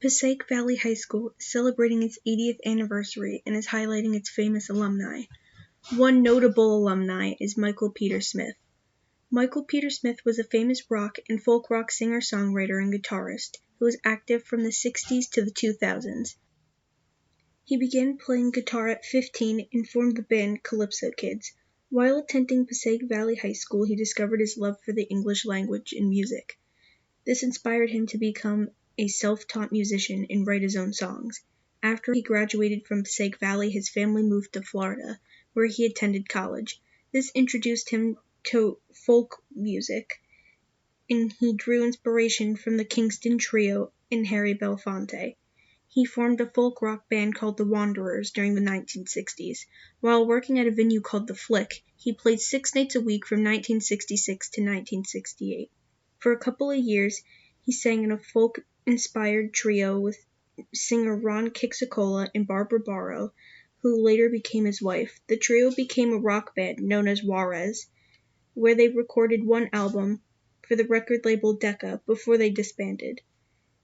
Passaic Valley High School is celebrating its 80th anniversary and is highlighting its famous alumni. One notable alumni is Michael Peter Smith. Michael Peter Smith was a famous rock and folk rock singer-songwriter and guitarist who was active from the 60s to the 2000s. He began playing guitar at 15 and formed the band Calypso Kids. While attending Passaic Valley High School, he discovered his love for the English language and music. This inspired him to become a self-taught musician and write his own songs. After he graduated from Passaic Valley, his family moved to Florida, where he attended college. This introduced him to folk music, and he drew inspiration from the Kingston Trio and Harry Belafonte. He formed a folk rock band called the Wanderers during the 1960s. While working at a venue called The Flick, he played 6 nights a week from 1966 to 1968. For a couple of years, he sang in a folk-inspired trio with singer Ron Kixacola and Barbara Barrow, who later became his wife. The trio became a rock band known as Juarez, where they recorded one album for the record label Decca before they disbanded.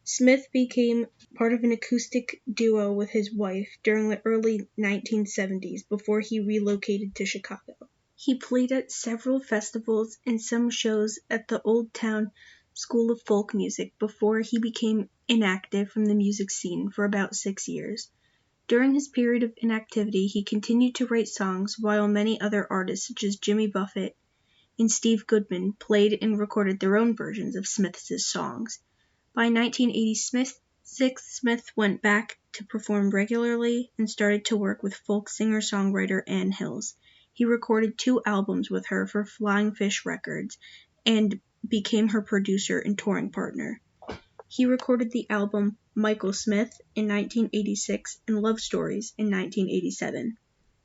Smith became part of an acoustic duo with his wife during the early 1970s before he relocated to Chicago. He played at several festivals and some shows at the Old Town School of Folk Music before he became inactive from the music scene for about 6 years. During his period of inactivity, he continued to write songs while many other artists such as Jimmy Buffett and Steve Goodman played and recorded their own versions of Smith's songs. By 1986, Smith went back to perform regularly and started to work with folk singer-songwriter Ann Hills. He recorded 2 albums with her for Flying Fish Records and became her producer and touring partner. He recorded the album Michael Smith in 1986 and Love Stories in 1987.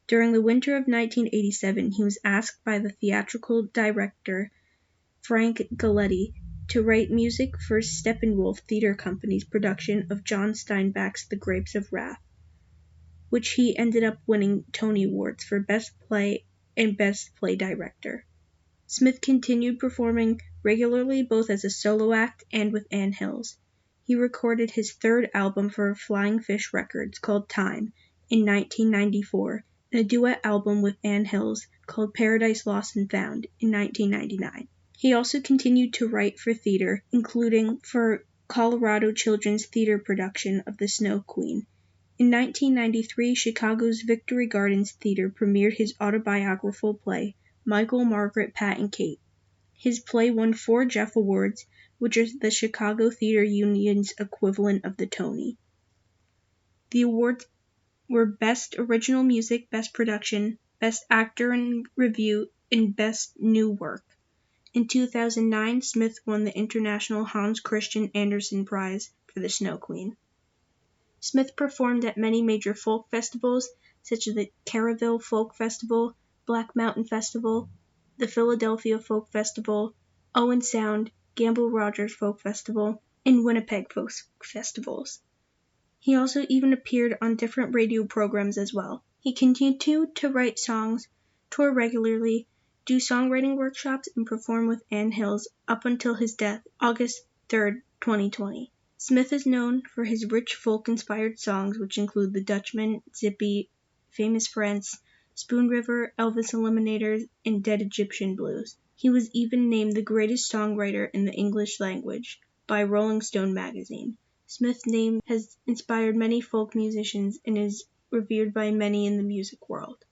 During the winter of 1987, he was asked by the theatrical director Frank Galletti to write music for Steppenwolf Theatre Company's production of John Steinbeck's The Grapes of Wrath, which he ended up winning Tony Awards for Best Play and Best Play Director. Smith continued performing regularly both as a solo act and with Ann Hills. He recorded his 3rd album for Flying Fish Records called Time in 1994 and a duet album with Ann Hills called Paradise Lost and Found in 1999. He also continued to write for theater, including for Colorado Children's Theater production of The Snow Queen. In 1993, Chicago's Victory Gardens Theater premiered his autobiographical play, Michael, Margaret, Pat, and Kate. His play won 4 Jeff Awards, which is the Chicago Theater Union's equivalent of the Tony. The awards were Best Original Music, Best Production, Best Actor in Review, and Best New Work. In 2009, Smith won the International Hans Christian Andersen Prize for The Snow Queen. Smith performed at many major folk festivals, such as the Caraville Folk Festival, Black Mountain Festival, the Philadelphia Folk Festival, Owen Sound, Gamble Rogers Folk Festival, and Winnipeg Folk Festivals. He also even appeared on different radio programs as well. He continued to write songs, tour regularly, do songwriting workshops, and perform with Ann Hills up until his death, August 3, 2020. Smith is known for his rich folk-inspired songs, which include The Dutchman, Zippy, Famous Friends, Spoon River, Elvis Eliminators, and Dead Egyptian Blues. He was even named the greatest songwriter in the English language by Rolling Stone magazine. Smith's name has inspired many folk musicians and is revered by many in the music world.